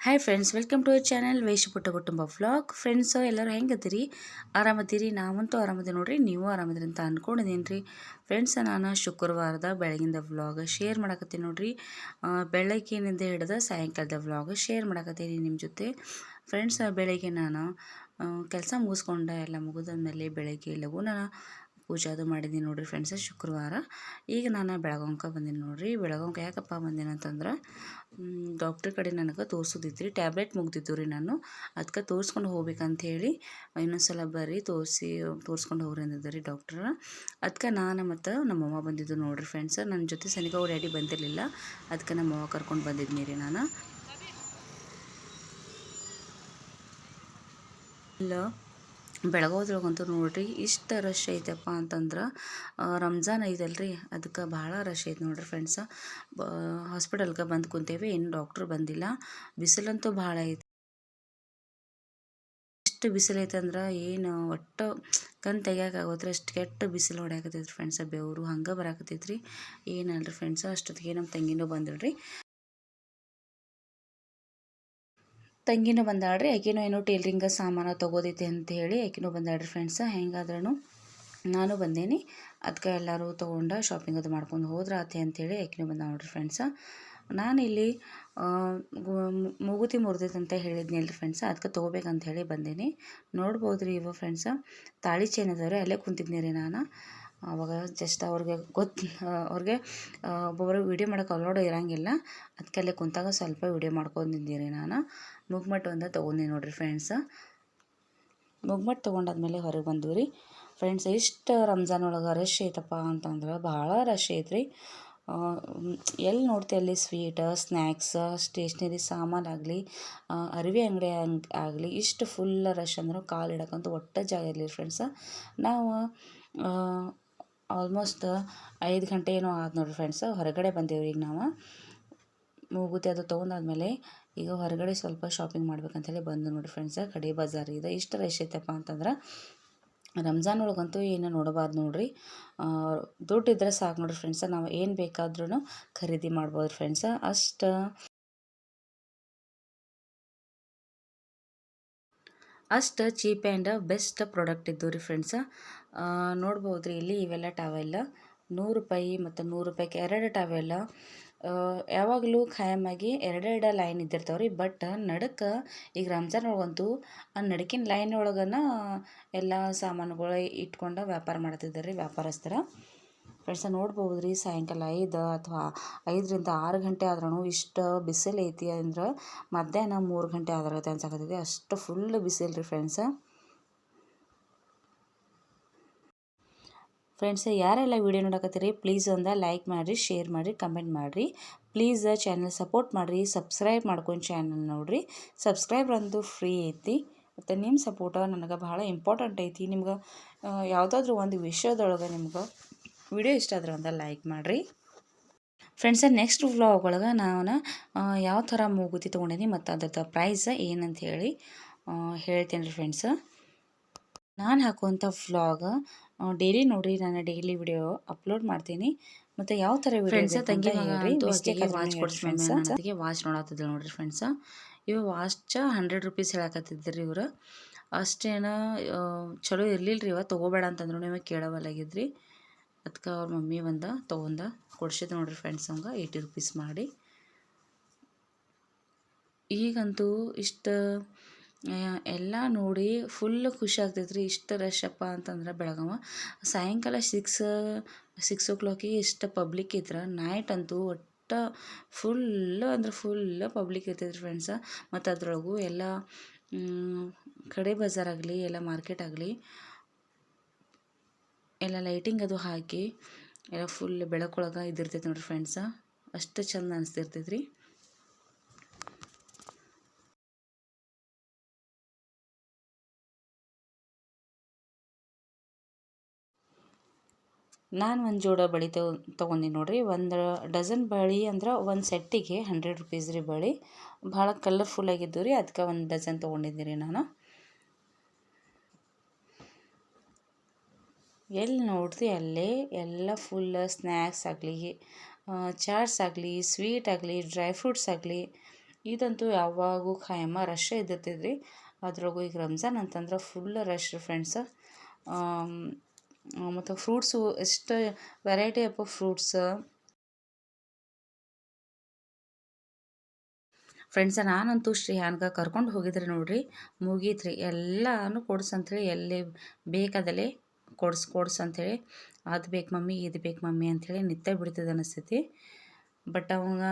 Hi friends, welcome to our channel ವೇಷ ಪುಟ್ಟ ಕುಟುಂಬ ವ್ಲಾಗ್. ಫ್ರೆಂಡ್ಸ್ ಎಲ್ಲರೂ ಹೆಂಗದಿರಿ? ಆರಾಮದಿರಿ? ನಾವಂತೂ ಆರಾಮದಿ ನೋಡ್ರಿ. ನೀವು ಆರಾಮದಿರಿ ಅಂತ ಅಂದ್ಕೊಂಡಿದ್ದೀನಿ ರೀ. ಫ್ರೆಂಡ್ಸ್, ನಾನು ಶುಕ್ರವಾರದ ಬೆಳಗಿಂದ ವ್ಲಾಗ್ ಶೇರ್ ಮಾಡಕತ್ತೀನಿ ನೋಡ್ರಿ. ಬೆಳಗ್ಗಿನಿಂದ ಹಿಡಿದು ಸಾಯಂಕಾಲದ ವ್ಲಾಗ್ ಶೇರ್ ಮಾಡಕತ್ತೀನಿ ನಿಮ್ಮ ಜೊತೆ. ಫ್ರೆಂಡ್ಸ್, ಬೆಳಗ್ಗೆ ನಾನು ಕೆಲಸ ಮುಗಿಸ್ಕೊಂಡೆ, ಎಲ್ಲ ಮುಗಿದಾದ್ಮೇಲೆ ಬೆಳಗ್ಗೆ ಲಘುನ ಪೂಜೆ ಅದು ಮಾಡಿದ್ದೀನಿ ನೋಡಿರಿ ಫ್ರೆಂಡ್ಸ್. ಶುಕ್ರವಾರ ಈಗ ನಾನು ಬೆಳಗಾಂಕ ಬಂದೀನಿ ನೋಡಿರಿ. ಬೆಳಗಾಂಕ ಯಾಕಪ್ಪ ಬಂದೀನಿ ಅಂತಂದ್ರೆ ಡಾಕ್ಟ್ರ್ ಕಡೆ ನನಗೆ ತೋರಿಸೋದಿತ್ತು ರೀ. ಟ್ಯಾಬ್ಲೆಟ್ ಮುಗ್ದಿದ್ದು ರೀ, ನಾನು ಅದಕ್ಕೆ ತೋರಿಸ್ಕೊಂಡು ಹೋಗ್ಬೇಕಂತ ಹೇಳಿ ಇನ್ನೊಂದು ಸಲ ಬರ್ರಿ ತೋರಿಸ್ಕೊಂಡು ಹೋಗ್ರಿ ಅಂದಿದ್ದೆ ರೀ ಡಾಕ್ಟ್ರ. ಅದಕ್ಕೆ ನಾನು ಮತ್ತು ನಮ್ಮವ್ವ ಬಂದಿದ್ದು ನೋಡಿರಿ ಫ್ರೆಂಡ್ಸ್. ನನ್ನ ಜೊತೆ ಸನಿಕ ಅವ್ರ ಡ್ಯಾಡಿ ಬಂದಿರಲಿಲ್ಲ, ಅದಕ್ಕೆ ನಮ್ಮವ್ವ ಕರ್ಕೊಂಡು ಬಂದಿದ್ನಿ ರೀ ನಾನು. ಇಲ್ಲ ಬೆಳಗಾವ್ದೊಳಗಂತೂ ನೋಡ್ರಿ ಇಷ್ಟು ರಶ್ ಐತಪ್ಪ ಅಂತಂದ್ರೆ ರಂಜಾನ್ ಐತಲ್ರಿ, ಅದಕ್ಕೆ ಭಾಳ ರಶ್ ಐತೆ ನೋಡ್ರಿ ಫ್ರೆಂಡ್ಸ. ಹಾಸ್ಪಿಟಲ್ಗೆ ಬಂದು ಕುಂತೇವೆ, ಏನು ಡಾಕ್ಟ್ರ್ ಬಂದಿಲ್ಲ. ಬಿಸಿಲಂತೂ ಭಾಳ ಐತಿ. ಎಷ್ಟು ಬಿಸಿಲು ಐತೆ ಅಂದ್ರೆ ಏನು ಒಟ್ಟು ಕಣ್ ತೆಗಿಯೋಕ್ಕಾಗೋತ್ರಿ, ಅಷ್ಟು ಕೆಟ್ಟ ಬಿಸಿಲು ಹೊಡ್ಯಾಕತ್ತೈತ್ರಿ ಫ್ರೆಂಡ್ಸ. ಬೆವರು ಹಂಗೆ ಬರಾಕತ್ತೈತ್ರಿ. ಏನಲ್ರಿ ಫ್ರೆಂಡ್ಸ, ಅಷ್ಟೊತ್ತಿಗೆ ನಮ್ಮ ತಂಗಿನೂ ಬಂದಿಡ್ರಿ. ತಂಗಿನೂ ಬಂದಾಳ್ರಿ. ಆಕಿನೂ ಏನೋ ಟೇಲ್ರಿಂಗ್ ಸಾಮಾನು ತೊಗೋದೈತೆ ಅಂತ ಹೇಳಿ ಆಕಿನೂ ಬಂದಾಳ್ರಿ ಫ್ರೆಂಡ್ಸ. ಹೆಂಗಾದ್ರೂ ನಾನು ಬಂದೇನಿ, ಅದಕ್ಕೆ ಎಲ್ಲರೂ ತೊಗೊಂಡು ಶಾಪಿಂಗ್ ಅದು ಮಾಡ್ಕೊಂಡು ಹೋದ್ರೆ ಆತೆ ಅಂಥೇಳಿ ಆಕಿನೂ ಬಂದ ನೋಡ್ರಿ ಫ್ರೆಂಡ್ಸ. ನಾನಿಲ್ಲಿ ಮೂಗುತಿ ಮುರಿದೈತೆ ಅಂತ ಹೇಳಿದ್ನಿ ರೀ ಫ್ರೆಂಡ್ಸ, ಅದಕ್ಕೆ ತೊಗೋಬೇಕಂತ ಹೇಳಿ ಬಂದೀನಿ. ನೋಡ್ಬೋದು ರೀ ಇವ ಫ್ರೆಂಡ್ಸ, ತಾಳಿ ಚೈನ್ ಅದಾವ್ರಿ, ಅಲ್ಲೇ ಕುಂತಿದ್ನಿ ರೀ ನಾನು. ಆವಾಗ ಜಸ್ಟ್ ಅವ್ರಿಗೆ ಒಬ್ಬೊಬ್ಬರು ವೀಡಿಯೋ ಮಾಡೋಕೆ ಅಲೋಡ್ ಇರೋಂಗಿಲ್ಲ, ಅದಕ್ಕೆ ಅಲ್ಲೇ ಕುಂತಾಗ ಸ್ವಲ್ಪ ವೀಡಿಯೋ ಮಾಡ್ಕೊಂಡಿದ್ದೀನಿ ರೀ ನಾನು. ಮುಗ್ಮಟ್ಟು ಒಂದು ತೊಗೊಂಡಿನಿ ನೋಡಿರಿ ಫ್ರೆಂಡ್ಸ. ಮುಗ್ಮಟ್ಟು ತೊಗೊಂಡಾದ್ಮೇಲೆ ಹೊರಗೆ ಬಂದ್ವಿ ರೀ ಫ್ರೆಂಡ್ಸ್. ಇಷ್ಟು ರಂಜಾನ್ ಒಳಗೆ ರಶ್ ಐತಪ್ಪ ಅಂತಂದ್ರೆ ಭಾಳ ರಶ್ ಐತ್ರಿ. ಎಲ್ಲಿ ನೋಡ್ತಿ ಅಲ್ಲಿ ಸ್ವೀಟ್, ಸ್ನ್ಯಾಕ್ಸ್, ಸ್ಟೇಷ್ನರಿ ಸಾಮಾನಾಗಲಿ, ಅರಿವೆ ಅಂಗಡಿ ಆಗಲಿ ಇಷ್ಟು ಫುಲ್ ರಶ್ ಅಂದ್ರೆ ಕಾಲು ಇಡೋಕ್ಕಂತೂ ಒಟ್ಟು ಜಾಗ ಇರಲಿ ಫ್ರೆಂಡ್ಸ. ನಾವು ಆಲ್ಮೋಸ್ಟ್ 5 ಗಂಟೆ ಏನೋ ಆಯ್ತು ನೋಡಿರಿ ಫ್ರೆಂಡ್ಸ, ಹೊರಗಡೆ ಬಂದೇವ್ರಿ. ಈಗ ನಾವು ಮೂಗುತಿ ಅದು ತೊಗೊಂಡಾದ್ಮೇಲೆ ಈಗ ಹೊರಗಡೆ ಸ್ವಲ್ಪ ಶಾಪಿಂಗ್ ಮಾಡ್ಬೇಕಂತೇಳಿ ಬಂದು ನೋಡಿರಿ ಫ್ರೆಂಡ್ಸ. ಕಡೆ ಬಜಾರ್ ಇದೆ. ಇಷ್ಟು ರಶ್ ಐತಪ್ಪ ಅಂತಂದ್ರೆ ರಂಜಾನ್ ಒಳಗಂತೂ ಏನು ನೋಡಬಾರ್ದು ನೋಡ್ರಿ. ದುಡ್ಡು ಇದ್ರೆ ಸಾಕು ನೋಡಿರಿ ಫ್ರೆಂಡ್ಸ, ನಾವು ಏನು ಬೇಕಾದ್ರೂ ಖರೀದಿ ಮಾಡ್ಬೋದು ಫ್ರೆಂಡ್ಸ. ಅಷ್ಟು ಚೀಪ್ ಆ್ಯಂಡ್ ಬೆಸ್ಟ್ ಪ್ರಾಡಕ್ಟ್ ಇದ್ದು ರೀ ಫ್ರೆಂಡ್ಸ. ನೋಡ್ಬೋದು ರೀ ಇಲ್ಲಿ ಇವೆಲ್ಲ ಟವೆಲ್ಲ ₹100 ಮತ್ತು ₹100ಕ್ಕೆ 2 ಟವೆಲ್ಲ. ಯಾವಾಗಲೂ ಖಾಯಮಾಗಿ 2 ಲೈನ್ ಇದ್ದಿರ್ತಾವೆ ರೀ. ಬಟ್ ನಡಕ್ಕೆ ಈಗ ರಂಜಾನ್ ಒಳಗಂತೂ ಆ ನಡಕಿನ ಲೈನ್ ಒಳಗನ ಎಲ್ಲ ಸಾಮಾನುಗಳು ಇಟ್ಕೊಂಡು ವ್ಯಾಪಾರ ಮಾಡ್ತಿದ್ದಾರೆ ರೀ ವ್ಯಾಪಾರಸ್ಥರ. ಫ್ರೆಂಡ್ಸ ನೋಡ್ಬೋದು ರೀ, ಸಾಯಂಕಾಲ 5 ಅಥವಾ 5ರಿಂದ 6 ಗಂಟೆ ಆದ್ರೂ ಇಷ್ಟು ಬಿಸಿಲು ಐತಿ ಅಂದ್ರೆ ಮಧ್ಯಾಹ್ನ 3 ಗಂಟೆ ಆದ್ರೈತೆ ಅನ್ಸಕತ್ತೈತಿ. ಅಷ್ಟು ಫುಲ್ ಬಿಸಿಲು ರೀ ಫ್ರೆಂಡ್ಸ. ಫ್ರೆಂಡ್ಸ್, ಯಾರೆಲ್ಲ ವೀಡಿಯೋ ನೋಡಕತ್ತೀರಿ ಪ್ಲೀಸ್ ಒಂದು ಲೈಕ್ ಮಾಡಿರಿ, ಶೇರ್ ಮಾಡಿರಿ, ಕಮೆಂಟ್ ಮಾಡಿರಿ. ಪ್ಲೀಸ್ ಚಾನಲ್ ಸಪೋರ್ಟ್ ಮಾಡಿರಿ, ಸಬ್ಸ್ಕ್ರೈಬ್ ಮಾಡ್ಕೊಂಡು ಚಾನಲ್ ನೋಡಿರಿ. ಸಬ್ಸ್ಕ್ರೈಬರ್ ಅಂತೂ ಫ್ರೀ ಐತಿ, ಮತ್ತು ನಿಮ್ಮ ಸಪೋರ್ಟ ನನಗೆ ಭಾಳ ಇಂಪಾರ್ಟೆಂಟ್ ಐತಿ. ನಿಮ್ಗೆ ಯಾವುದಾದ್ರೂ ಒಂದು ವಿಷಯದೊಳಗೆ ನಿಮ್ಗೆ ವಿಡಿಯೋ ಇಷ್ಟ ಆದ್ರೆ ಒಂದು ಲೈಕ್ ಮಾಡಿರಿ ಫ್ರೆಂಡ್ಸ. ನೆಕ್ಸ್ಟ್ ವ್ಲಾಗ್ ಒಳಗೆ ನಾನು ಯಾವ ಥರ ಮೂಗುತಿ ತೊಗೊಂಡಿನಿ ಮತ್ತು ಅದ್ರದ್ದು ಪ್ರೈಸ್ ಏನಂತ ಹೇಳಿ ಹೇಳ್ತೀನಿ ರೀ ಫ್ರೆಂಡ್ಸ. ನಾನು ಹಾಕುವಂಥ ವ್ಲಾಗ್ ಡೈಲಿ ನೋಡಿರಿ. ನಾನು ಡೈಲಿ ವಿಡಿಯೋ ಅಪ್ಲೋಡ್ ಮಾಡ್ತೀನಿ. ಮತ್ತು ಯಾವ ಥರ ಫ್ರೆಂಡ್ಸ ತಂಗಿ ವಾಚ್ ನೋಡತ್ತಿದ್ದೆ ನೋಡಿರಿ ಫ್ರೆಂಡ್ಸ. ಇವು ವಾಚ್ ₹100 ಹೇಳಕತ್ತಿದ್ರಿ ಇವರು. ಅಷ್ಟೇನ ಚಲೋ ಇರಲಿಲ್ಲ ರೀ. ತೊಗೋಬೇಡ ಅಂತಂದ್ರು ನೀವು ಕೇಳವಲ್ಲಾಗಿದ್ರಿ. ಅದಕ್ಕೆ ಅವ್ರ ಮಮ್ಮಿ ಕೊಡ್ಸಿದ್ದು ನೋಡಿರಿ ಫ್ರೆಂಡ್ಸ್. ಹಂಗೆ ₹80 ಮಾಡಿ. ಈಗಂತೂ ಇಷ್ಟು ಎಲ್ಲ ನೋಡಿ ಫುಲ್ ಖುಷಿ ಆಗ್ತೈತೆ ರೀ. ಇಷ್ಟು ರಶಪ್ಪ ಅಂತಂದ್ರೆ ಬೆಳಗಾವ ಸಾಯಂಕಾಲ 6 ಇಷ್ಟು ಪಬ್ಲಿಕ್ ಇದ್ರೆ ನೈಟ್ ಅಂತೂ ಒಟ್ಟು ಫುಲ್ಲು ಅಂದ್ರೆ ಫುಲ್ ಪಬ್ಲಿಕ್ ಇರ್ತೈತೆ ರೀ ಫ್ರೆಂಡ್ಸ. ಮತ್ತು ಅದ್ರೊಳಗೂ ಎಲ್ಲ ಕಡೆ ಬಜಾರ್ ಆಗಲಿ ಎಲ್ಲ ಮಾರ್ಕೆಟ್ ಆಗಲಿ ಎಲ್ಲ ಲೈಟಿಂಗ್ ಅದು ಹಾಕಿ ಎಲ್ಲ ಫುಲ್ ಬೆಳಕೊಳಗೆ ಇದಿರ್ತೈತೆ ನೋಡಿರಿ ಫ್ರೆಂಡ್ಸ. ಅಷ್ಟು ಚಂದ ಅನಿಸ್ತಿರ್ತೈತೆ ರೀ. ನಾನು ಒಂದು ಜೋಡ ಬಳೆ ತೊಗೊಂಡಿನಿ ನೋಡಿರಿ. 1 ಡಜನ್ ಬಳೆ ಅಂದ್ರೆ ಒಂದು ಸೆಟ್ಟಿಗೆ ₹100 ರೀ ಬಳೆ. ಭಾಳ ಕಲರ್ಫುಲ್ ಆಗಿದ್ದು ರೀ, ಅದಕ್ಕೆ 1 ಡಜನ್ ತೊಗೊಂಡಿದ್ದೀನಿ ರೀ ನಾನು. ಎಲ್ಲಿ ನೋಡ್ತಿ ಅಲ್ಲೇ ಎಲ್ಲ ಫುಲ್ ಸ್ನ್ಯಾಕ್ಸ್ ಆಗಲಿ, ಚಾಟ್ಸ್ ಆಗಲಿ, ಸ್ವೀಟ್ ಆಗಲಿ, ಡ್ರೈ ಫ್ರೂಟ್ಸ್ ಆಗಲಿ ಇದಂತೂ ಯಾವಾಗೂ ಖಾಯಮ್ಮ ರಶ್ ಇದ್ದಿರ್ತೈತ್ರಿ. ಅದ್ರಾಗೂ ಈಗ ರಂಜಾನ್ ಅಂತಂದ್ರೆ ಫುಲ್ ರಶ್ ಫ್ರೆಂಡ್ಸ್. ಮತ್ತು ಫ್ರೂಟ್ಸು ಎಷ್ಟು ವೆರೈಟಿ ಆಫ್ ಫ್ರೂಟ್ಸ್. ಫ್ರೆಂಡ್ಸ ನಾನಂತೂ ಶ್ರೇಯಾನ್ಗೆ ಕರ್ಕೊಂಡು ಹೋಗಿದ್ರಿ ನೋಡ್ರಿ, ಮುಗೀತ್ರಿ ಎಲ್ಲನೂ ಕೊಡ್ಸಂಥೇಳಿ ಎಲ್ಲಿ ಬೇಕಾದಲ್ಲೇ ಕೊಡ್ಸು ಅಂಥೇಳಿ. ಅದು ಬೇಕು ಮಮ್ಮಿ ಇದು ಬೇಕು ಮಮ್ಮಿ ಅಂಥೇಳಿ ನಿತ್ಯ ಬಿಡ್ತದೆ ಅನಿಸ್ತೈತಿ. ಬಟ್ ಅವಾಗ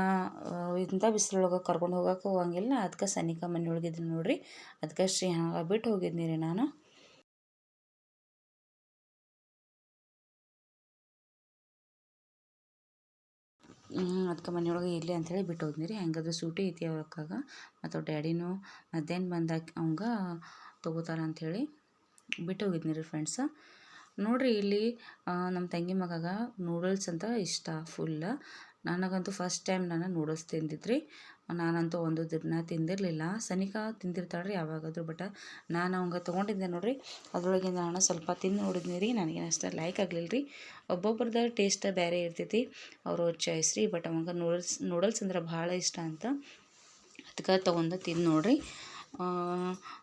ಇಂಥ ಬಿಸಿಲೊಳಗೆ ಕರ್ಕೊಂಡು ಹೋಗೋಕೆ ಹೋಗಂಗಿಲ್ಲ. ಅದಕ್ಕೆ ಸನಿಕ ಮನೆಯೊಳಗಿದ್ದೀನಿ ನೋಡ್ರಿ, ಅದಕ್ಕೆ ಶ್ರೇಯಾನ್ಗೆ ಬಿಟ್ಟು ಹೋಗಿದ್ನಿ ರೀ ನಾನು. ಅದಕ್ಕೆ ಮನೆಯೊಳಗೆ ಇರಲಿ ಅಂಥೇಳಿ ಬಿಟ್ಟು ಹೋದ್ನಿ ರೀ. ಹೆಂಗಾದ್ರೂ ಸೂಟಿ ಐತಿ ಅವಕ್ಕಾಗ, ಮತ್ತು ಅವ್ರ ಡ್ಯಾಡಿನೂ ಮಧ್ಯಾಹ್ನ ಬಂದಾಗ ಅವಂಗೆ ತೊಗೋತಾರ ಅಂಥೇಳಿ ಬಿಟ್ಟು ಹೋಗಿದ್ನಿ ರೀ ಫ್ರೆಂಡ್ಸ. ನೋಡಿರಿ ಇಲ್ಲಿ ನಮ್ಮ ತಂಗಿ ಮಗಗ ನೂಡಲ್ಸ್ ಅಂತ ಇಷ್ಟ ಫುಲ್ಲ. ನನಗಂತೂ ಫಸ್ಟ್ ಟೈಮ್ ನಾನು ನೂಡಲ್ಸ್ ತಿಂದಿದ್ರಿ. ನಾನಂತೂ ಒಂದು ದಿನ ತಿಂದಿರಲಿಲ್ಲ. ಸನಿಕಾ ತಿಂದಿರ್ತಾಳೆ ರೀ ಯಾವಾಗಾದರೂ, ಬಟ್ ನಾನು ಅವಂಗೆ ತೊಗೊಂಡಿದ್ದೆ ನೋಡಿರಿ. ಅದರೊಳಗೆ ನಾನು ಸ್ವಲ್ಪ ತಿಂದು ನೋಡಿದ್ನಿ ರೀ. ನನಗೇನು ಅಷ್ಟು ಲೈಕ್ ಆಗಲಿಲ್ಲ ರೀ. ಒಬ್ಬೊಬ್ರದ್ದು ಟೇಸ್ಟ್ ಬೇರೆ ಇರ್ತೈತಿ, ಅವರು ಚಾಯ್ಸ್ ರೀ. ಬಟ್ ಅವಂಗೆ ನೂಡಲ್ಸ್ ಅಂದ್ರೆ ಭಾಳ ಇಷ್ಟ ಅಂತ ಅದಕ್ಕೆ ತೊಗೊಂಡು ತಿಂದು ನೋಡಿರಿ.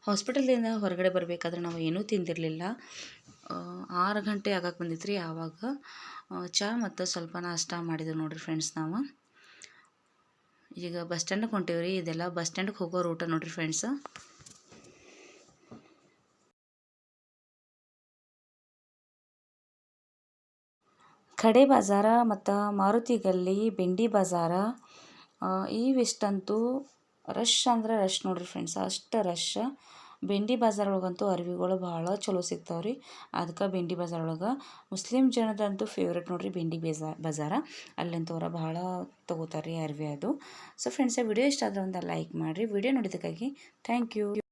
ಹಾಸ್ಪಿಟಲ್ದಿಂದ ಹೊರಗಡೆ ಬರಬೇಕಾದ್ರೆ ನಾವು ಏನೂ ತಿಂದಿರಲಿಲ್ಲ. 6 ಗಂಟೆ ಆಗಕ್ಕೆ ಬಂದಿತ್ತು ರೀ. ಆವಾಗ ಚಹಾ ಮತ್ತು ಸ್ವಲ್ಪ ನಾಷ್ಟ ಮಾಡಿದೆವು ನೋಡಿರಿ ಫ್ರೆಂಡ್ಸ್ ನಾವು. ಈಗ ಬಸ್ ಸ್ಟ್ಯಾಂಡಿಗೆ ಹೊಂಟೇವಿ ರೀ. ಇದೆಲ್ಲ ಬಸ್ ಸ್ಟ್ಯಾಂಡಿಗೆ ಹೋಗೋ ರೂಟ ನೋಡಿರಿ ಫ್ರೆಂಡ್ಸ್. ಖಡೆ ಬಾಜಾರ ಮತ್ತು ಮಾರುತಿ ಗಲ್ಲಿ, ಬೆಂಡಿ ಬಾಜಾರ ಇವಿಷ್ಟಂತೂ ರಶ್ ಅಂದ್ರೆ ರಶ್ ನೋಡಿರಿ ಫ್ರೆಂಡ್ಸ್, ಅಷ್ಟು ರಶ್. ಬೆಂಡಿ ಬಾಜಾರ್ ಒಳಗಂತೂ ಅರ್ವಿಗಳು ಭಾಳ ಚಲೋ ಸಿಗ್ತಾವೆ ರೀ. ಅದಕ್ಕೆ ಬೆಂಡಿ ಬಾಜಾರ್ ಒಳಗೆ ಮುಸ್ಲಿಂ ಜನದಂತೂ ಫೇವ್ರೇಟ್ ನೋಡಿರಿ ಬೆಂಡಿ ಬಜಾರ. ಅಲ್ಲಂತೂ ಅವ್ರು ಭಾಳ ತೊಗೋತಾರೆ ರೀ ಅರ್ವಿ ಅದು. ಸೊ ಫ್ರೆಂಡ್ಸ್, ವಿಡಿಯೋ ಇಷ್ಟ ಆದರೆ ಒಂದು ಲೈಕ್ ಮಾಡಿರಿ. ವಿಡಿಯೋ ನೋಡಿದ್ದಕ್ಕಾಗಿ ಥ್ಯಾಂಕ್ ಯು.